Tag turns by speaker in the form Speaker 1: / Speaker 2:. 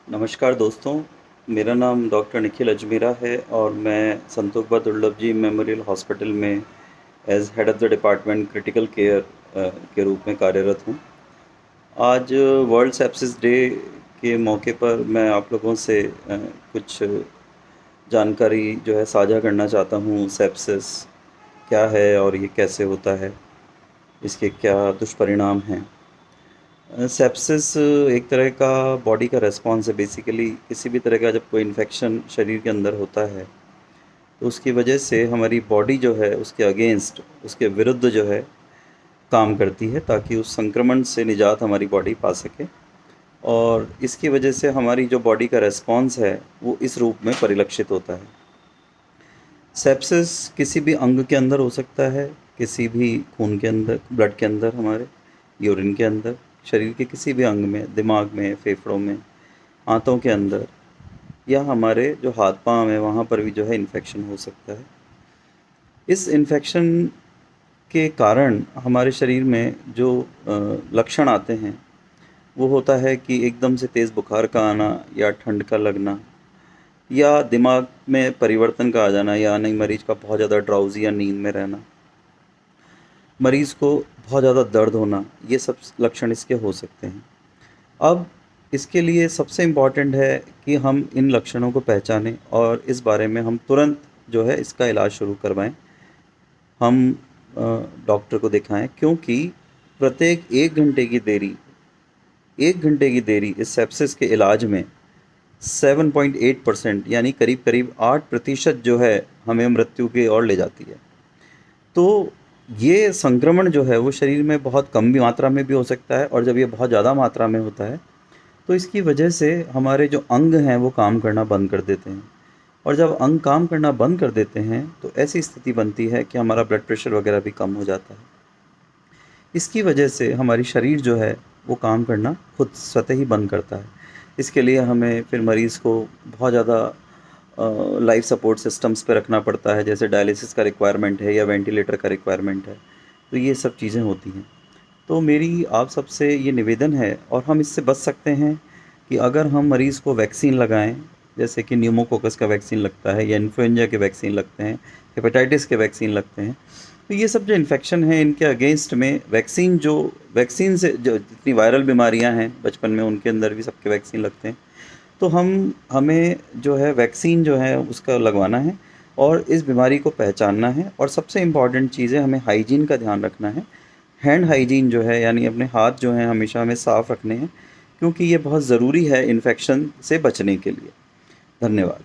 Speaker 1: नमस्कार दोस्तों, मेरा नाम डॉक्टर निखिल अजमेरा है और मैं संतोष दुर्लभ जी मेमोरियल हॉस्पिटल में as head of the department critical care के रूप में कार्यरत हूँ। आज वर्ल्ड सेप्सिस डे के मौके पर मैं आप लोगों से कुछ जानकारी जो है साझा करना चाहता हूँ। सेप्सिस क्या है और ये कैसे होता है, इसके क्या दुष्परिणाम हैं। सेप्सिस एक तरह का बॉडी का रिस्पॉन्स है। बेसिकली किसी भी तरह का जब कोई इन्फेक्शन शरीर के अंदर होता है तो उसकी वजह से हमारी बॉडी जो है उसके अगेंस्ट, उसके विरुद्ध जो है काम करती है ताकि उस संक्रमण से निजात हमारी बॉडी पा सके। और इसकी वजह से हमारी जो बॉडी का रिस्पॉन्स है वो इस रूप में परिलक्षित होता है। सेप्सिस किसी भी अंग के अंदर हो सकता है, किसी भी खून के अंदर, ब्लड के अंदर, हमारे यूरिन के अंदर, शरीर के किसी भी अंग में, दिमाग में, फेफड़ों में, आंतों के अंदर, या हमारे जो हाथ पांव है वहाँ पर भी जो है इन्फेक्शन हो सकता है। इस इन्फेक्शन के कारण हमारे शरीर में जो लक्षण आते हैं वो होता है कि एकदम से तेज़ बुखार का आना, या ठंड का लगना, या दिमाग में परिवर्तन का आ जाना, या नहीं मरीज का बहुत ज़्यादा ड्राउजी या नींद में रहना, मरीज़ को बहुत ज़्यादा दर्द होना, ये सब लक्षण इसके हो सकते हैं। अब इसके लिए सबसे इम्पॉर्टेंट है कि हम इन लक्षणों को पहचानें और इस बारे में हम तुरंत जो है इसका इलाज शुरू करवाएं। हम डॉक्टर को दिखाएं, क्योंकि प्रत्येक 1 घंटे की देरी इस सेप्सिस के इलाज में 7.8% यानी करीब करीब 8% जो है हमें मृत्यु की ओर ले जाती है। तो ये संक्रमण जो है वो शरीर में बहुत कम भी मात्रा में भी हो सकता है, और जब ये बहुत ज़्यादा मात्रा में होता है तो इसकी वजह से हमारे जो अंग हैं वो काम करना बंद कर देते हैं। और जब अंग काम करना बंद कर देते हैं तो ऐसी स्थिति बनती है कि हमारा ब्लड प्रेशर वगैरह भी कम हो जाता है। इसकी वजह से हमारी शरीर जो है वो काम करना खुद स्वतः ही बंद करता है। इसके लिए हमें फिर मरीज़ को बहुत ज़्यादा लाइफ सपोर्ट सिस्टम्स पे रखना पड़ता है, जैसे डायलिसिस का रिक्वायरमेंट है या वेंटिलेटर का रिक्वायरमेंट है। तो ये सब चीज़ें होती हैं। तो मेरी आप सबसे ये निवेदन है, और हम इससे बच सकते हैं कि अगर हम मरीज़ को वैक्सीन लगाएं, जैसे कि न्यूमोकोकस का वैक्सीन लगता है, या इन्फ्लुएंजा के वैक्सीन लगते हैं, हेपेटाइटिस के वैक्सीन लगते हैं। तो ये सब जो इन्फेक्शन है इनके अगेंस्ट में वैक्सीन से जो जितनी वायरल बीमारियां हैं बचपन में, उनके अंदर भी सबके वैक्सीन लगते हैं। तो हमें जो है वैक्सीन जो है उसका लगवाना है और इस बीमारी को पहचानना है। और सबसे इम्पॉर्टेंट चीज़ है, हमें हाइजीन का ध्यान रखना है। हैंड हाइजीन जो है, यानी अपने हाथ जो हैं हमेशा हमें साफ़ रखने हैं, क्योंकि ये बहुत ज़रूरी है इन्फेक्शन से बचने के लिए। धन्यवाद।